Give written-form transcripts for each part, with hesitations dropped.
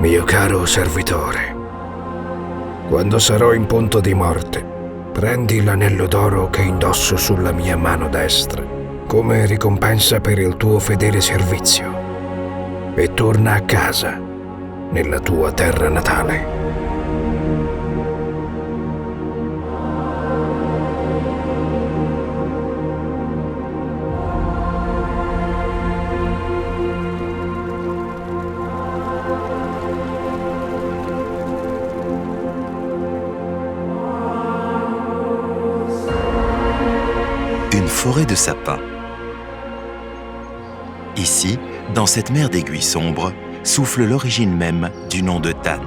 Mio caro servitore, quando sarò in punto di morte, prendi l'anello d'oro che indosso sulla mia mano destra, come ricompensa per il tuo fedele servizio, e torna a casa, nella tua terra natale. Une forêt de sapins. Ici, dans cette mer d'aiguilles sombres, souffle l'origine même du nom de Tan.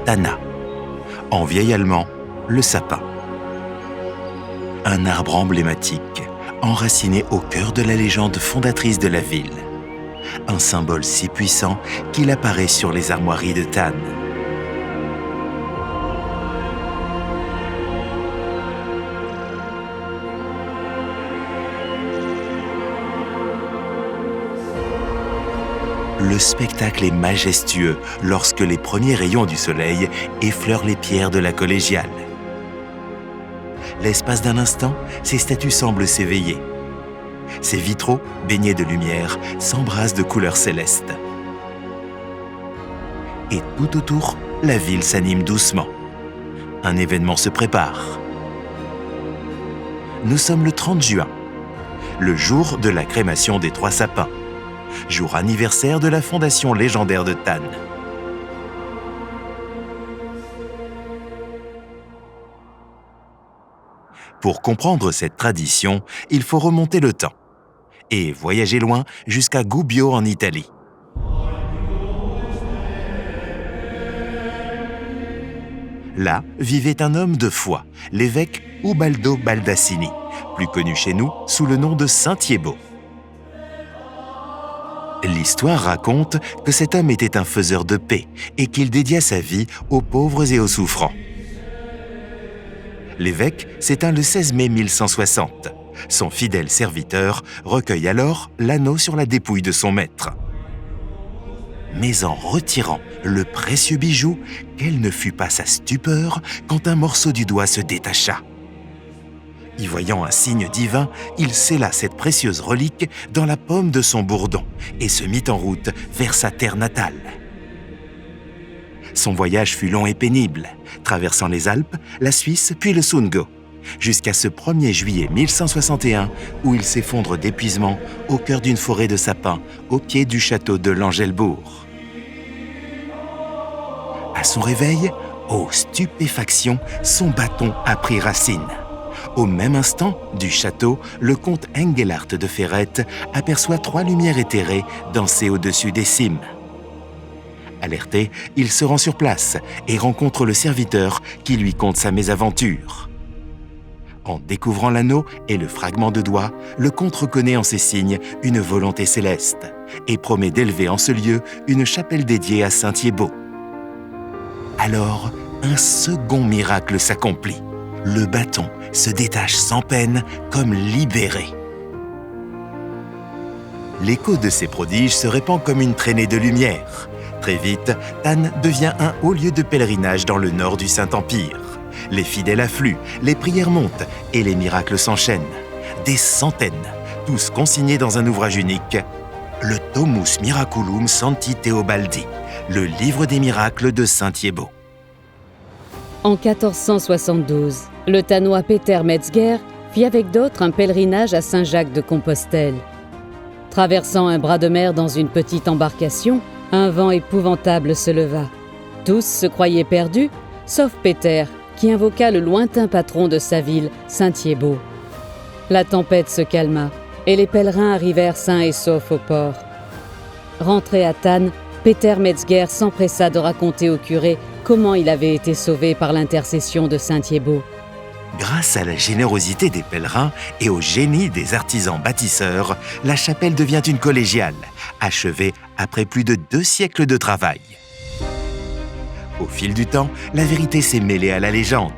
Tana. En vieil allemand, le sapin. Un arbre emblématique, enraciné au cœur de la légende fondatrice de la ville. Un symbole si puissant qu'il apparaît sur les armoiries de Tan. Le spectacle est majestueux lorsque les premiers rayons du soleil effleurent les pierres de la collégiale. L'espace d'un instant, ces statues semblent s'éveiller. Ces vitraux, baignés de lumière, s'embrassent de couleurs célestes. Et tout autour, la ville s'anime doucement. Un événement se prépare. Nous sommes le 30 juin, le jour de la crémation des 3 sapins. Jour anniversaire de la fondation légendaire de Tan. Pour comprendre cette tradition, il faut remonter le temps et voyager loin jusqu'à Gubbio en Italie. Là vivait un homme de foi, l'évêque Ubaldo Baldassini, plus connu chez nous sous le nom de Saint Thiébaut. L'histoire raconte que cet homme était un faiseur de paix et qu'il dédia sa vie aux pauvres et aux souffrants. L'évêque s'éteint le 16 mai 1160. Son fidèle serviteur recueille alors l'anneau sur la dépouille de son maître. Mais en retirant le précieux bijou, quelle ne fut pas sa stupeur quand un morceau du doigt se détacha. Y voyant un signe divin, il scella cette précieuse relique dans la paume de son bourdon et se mit en route vers sa terre natale. Son voyage fut long et pénible, traversant les Alpes, la Suisse puis le Sundgau, jusqu'à ce 1er juillet 1161 où il s'effondre d'épuisement au cœur d'une forêt de sapins au pied du château de Langelbourg. À son réveil, ô stupéfaction, son bâton a pris racine. Au même instant, du château, le comte Engelhard de Ferrette aperçoit 3 lumières éthérées danser au-dessus des cimes. Alerté, il se rend sur place et rencontre le serviteur qui lui conte sa mésaventure. En découvrant l'anneau et le fragment de doigt, le comte reconnaît en ces signes une volonté céleste et promet d'élever en ce lieu une chapelle dédiée à Saint Thiébaut. Alors, un second miracle s'accomplit. Le bâton se détache sans peine comme libéré. L'écho de ces prodiges se répand comme une traînée de lumière. Très vite, Tan devient un haut lieu de pèlerinage dans le nord du Saint-Empire. Les fidèles affluent, les prières montent et les miracles s'enchaînent. Des centaines, tous consignés dans un ouvrage unique, le Tomus Miraculum Sancti Theobaldi, le livre des miracles de Saint Thiébaut. En 1472, le Tanois Peter Metzger fit avec d'autres un pèlerinage à Saint-Jacques de Compostelle. Traversant un bras de mer dans une petite embarcation, un vent épouvantable se leva. Tous se croyaient perdus, sauf Peter, qui invoqua le lointain patron de sa ville, Saint Thiébaut. La tempête se calma et les pèlerins arrivèrent sains et saufs au port. Rentré à Tan, Peter Metzger s'empressa de raconter au curé comment il avait été sauvé par l'intercession de Saint Thiébaut. Grâce à la générosité des pèlerins et au génie des artisans bâtisseurs, la chapelle devient une collégiale, achevée après plus de 2 siècles de travail. Au fil du temps, la vérité s'est mêlée à la légende.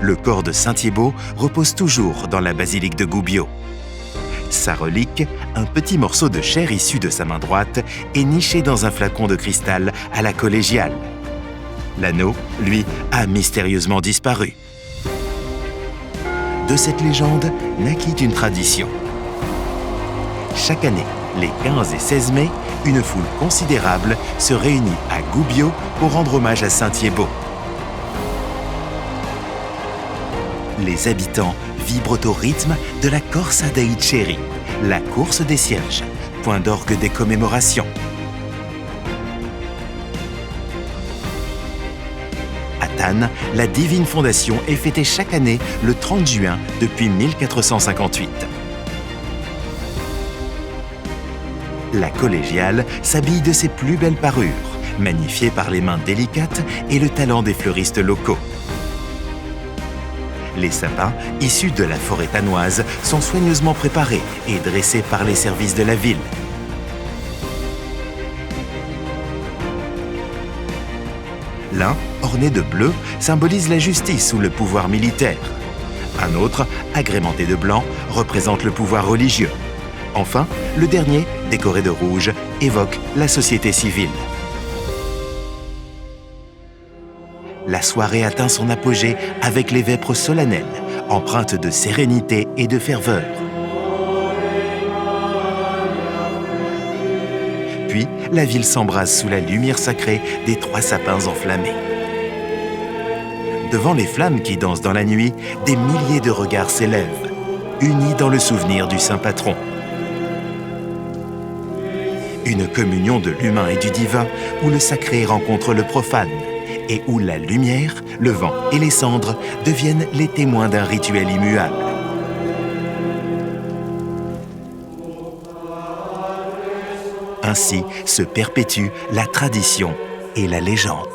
Le corps de Saint Thiébaut repose toujours dans la basilique de Gubbio. Sa relique, un petit morceau de chair issu de sa main droite, est niché dans un flacon de cristal à la collégiale. L'anneau, lui, a mystérieusement disparu. De cette légende naquit une tradition. Chaque année, les 15 et 16 mai, une foule considérable se réunit à Gubbio pour rendre hommage à Saint Thiébaut. Les habitants vibrent au rythme de la Corsa dei Ceri, la course des cierges, point d'orgue des commémorations. À Tannes, la Divine Fondation est fêtée chaque année le 30 juin depuis 1458. La collégiale s'habille de ses plus belles parures, magnifiées par les mains délicates et le talent des fleuristes locaux. Les sapins, issus de la forêt tannoise, sont soigneusement préparés et dressés par les services de la ville. L'un, orné de bleu, symbolise la justice ou le pouvoir militaire. Un autre, agrémenté de blanc, représente le pouvoir religieux. Enfin, le dernier, décoré de rouge, évoque la société civile. La soirée atteint son apogée avec les vêpres solennelles, empreintes de sérénité et de ferveur. Puis, la ville s'embrase sous la lumière sacrée des 3 sapins enflammés. Devant les flammes qui dansent dans la nuit, des milliers de regards s'élèvent, unis dans le souvenir du saint patron. Une communion de l'humain et du divin où le sacré rencontre le profane et où la lumière, le vent et les cendres deviennent les témoins d'un rituel immuable. Ainsi se perpétuent la tradition et la légende.